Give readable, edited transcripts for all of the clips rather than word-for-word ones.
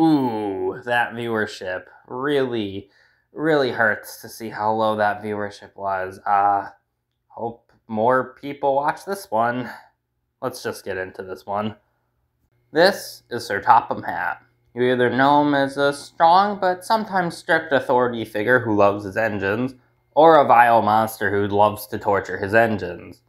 Ooh, that viewership really, really hurts to see how low that viewership was. Hope more people watch this one. Let's just get into this one. This is Sir Topham Hatt. You either know him as a strong but sometimes strict authority figure who loves his engines, or a vile monster who loves to torture his engines.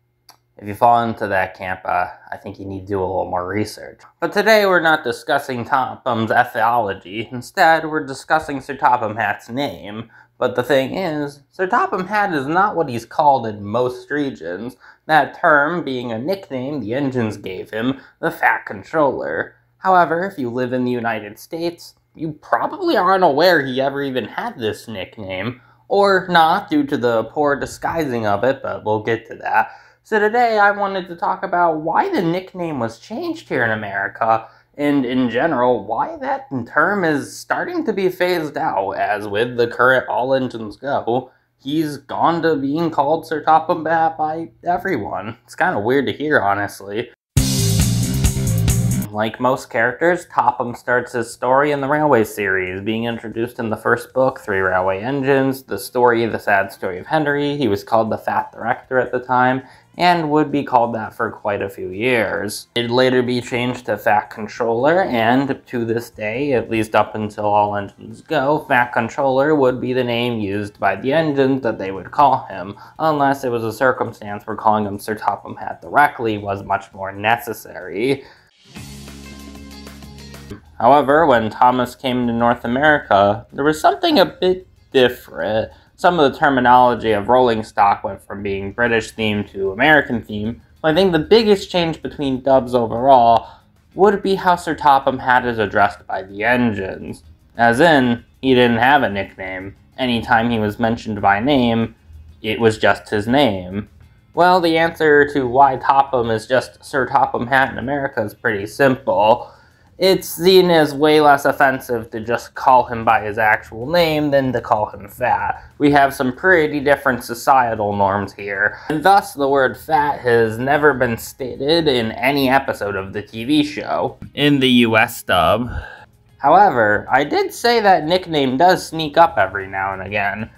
If you fall into that camp, I think you need to do a little more research. But today we're not discussing Topham's ethology. Instead, we're discussing Sir Topham Hatt's name. But the thing is, Sir Topham Hatt is not what he's called in most regions, that term being a nickname the engines gave him, the Fat Controller. However, if you live in the United States, you probably aren't aware he ever even had this nickname, or not due to the poor disguising of it, but we'll get to that. So today I wanted to talk about why the nickname was changed here in America, and in general, why that term is starting to be phased out, as with the current All Engines Go, he's gone to being called Sir Topham Hatt by everyone. It's kind of weird to hear, honestly. Like most characters, Topham starts his story in the Railway series, being introduced in the first book, 3 Railway Engines, the story, The Sad Story of Henry. He was called the Fat Director at the time, and would be called that for quite a few years. It'd later be changed to Fat Controller, and to this day, at least up until All Engines Go, Fat Controller would be the name used by the engines that they would call him, unless it was a circumstance where calling him Sir Topham Hatt directly was much more necessary. However, when Thomas came to North America, there was something a bit different. Some of the terminology of rolling stock went from being British themed to American themed, but I think the biggest change between dubs overall would be how Sir Topham Hatt is addressed by the engines. As in, he didn't have a nickname. Anytime he was mentioned by name, it was just his name. Well, the answer to why Topham is just Sir Topham Hatt in America is pretty simple. It's seen as way less offensive to just call him by his actual name than to call him fat. We have some pretty different societal norms here, and thus the word fat has never been stated in any episode of the TV show, in the US dub. However, I did say that nickname does sneak up every now and again.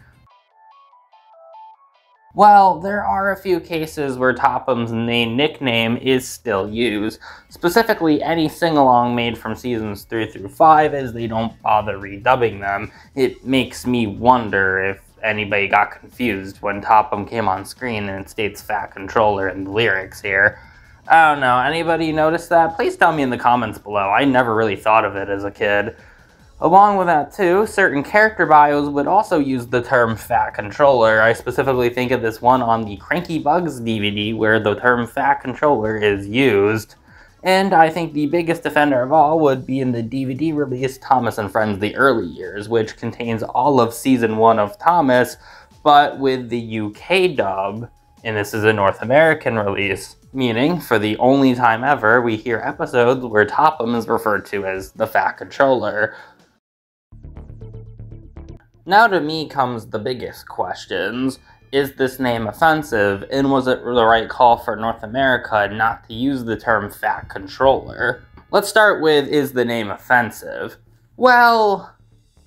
Well, there are a few cases where Topham's nickname is still used. Specifically, any sing-along made from seasons 3 through 5, as they don't bother redubbing them. It makes me wonder if anybody got confused when Topham came on screen and it states Fat Controller in the lyrics here. I don't know, anybody notice that? Please tell me in the comments below. I never really thought of it as a kid. Along with that too, certain character bios would also use the term Fat Controller. I specifically think of this one on the Cranky Bugs DVD where the term Fat Controller is used. And I think the biggest offender of all would be in the DVD release Thomas and Friends The Early Years, which contains all of Season 1 of Thomas, but with the UK dub, and this is a North American release. Meaning, for the only time ever, we hear episodes where Topham is referred to as the Fat Controller. Now to me comes the biggest questions. Is this name offensive, and was it the right call for North America not to use the term Fat Controller? Let's start with, is the name offensive? Well,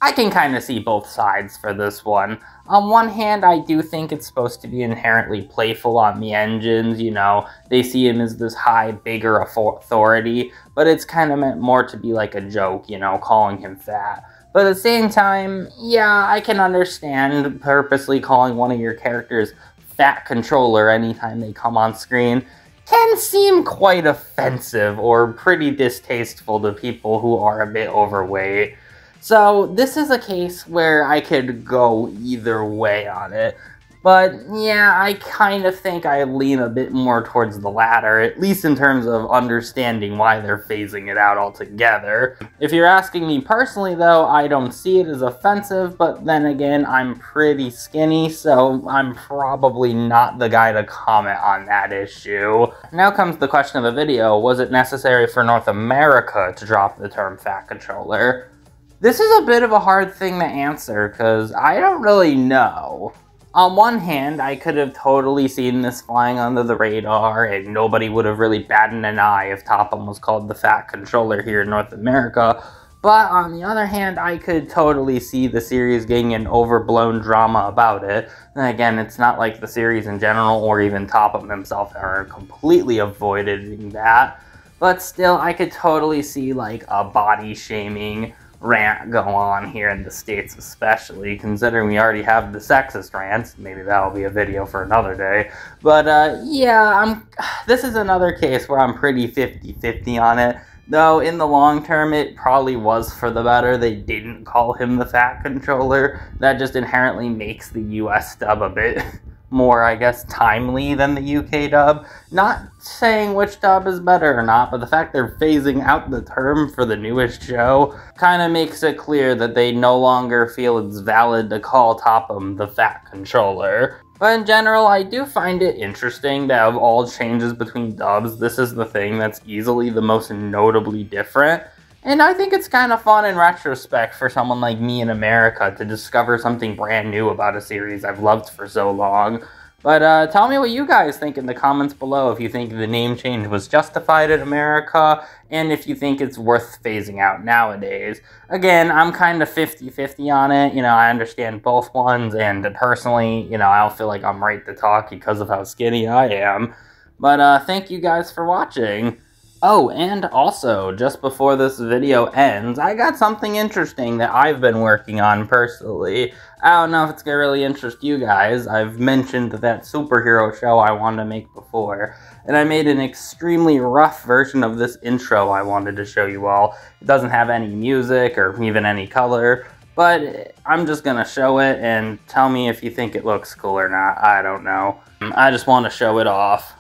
I can kind of see both sides for this one. On one hand, I do think it's supposed to be inherently playful on the engines, you know, they see him as this high, bigger authority, but it's kind of meant more to be like a joke, you know, calling him fat. But at the same time, yeah, I can understand purposely calling one of your characters Fat Controller anytime they come on screen can seem quite offensive or pretty distasteful to people who are a bit overweight. So this is a case where I could go either way on it. But yeah, I kind of think I lean a bit more towards the latter, at least in terms of understanding why they're phasing it out altogether. If you're asking me personally though, I don't see it as offensive, but then again, I'm pretty skinny, so I'm probably not the guy to comment on that issue. Now comes the question of the video, was it necessary for North America to drop the term Fat Controller? This is a bit of a hard thing to answer, because I don't really know. On one hand, I could have totally seen this flying under the radar, and nobody would have really batted an eye if Topham was called the Fat Controller here in North America. But on the other hand, I could totally see the series getting an overblown drama about it. And again, it's not like the series in general or even Topham himself are completely avoiding that. But still, I could totally see like a body shaming rant go on here in the States, especially considering we already have the sexist rants. Maybe that'll be a video for another day. But yeah, this is another case where I'm pretty 50-50 on it. Though in the long term, it probably was for the better. They didn't call him the Fat Controller. That just inherently makes the US dub a bit more, I guess, timely than the UK dub. Not saying which dub is better or not, but the fact they're phasing out the term for the newest show kind of makes it clear that they no longer feel it's valid to call Topham the Fat Controller. But in general, I do find it interesting that of all changes between dubs, this is the thing that's easily the most notably different. And I think it's kind of fun in retrospect for someone like me in America to discover something brand new about a series I've loved for so long. But tell me what you guys think in the comments below, if you think the name change was justified in America, and if you think it's worth phasing out nowadays. Again, I'm kind of 50-50 on it. You know, I understand both ones, and personally, you know, I don't feel like I'm right to talk because of how skinny I am. But thank you guys for watching. Oh, and also, just before this video ends, I got something interesting that I've been working on personally. I don't know if it's gonna really interest you guys. I've mentioned that superhero show I wanted to make before, and I made an extremely rough version of this intro I wanted to show you all. It doesn't have any music or even any color, but I'm just gonna show it and tell me if you think it looks cool or not. I don't know. I just want to show it off.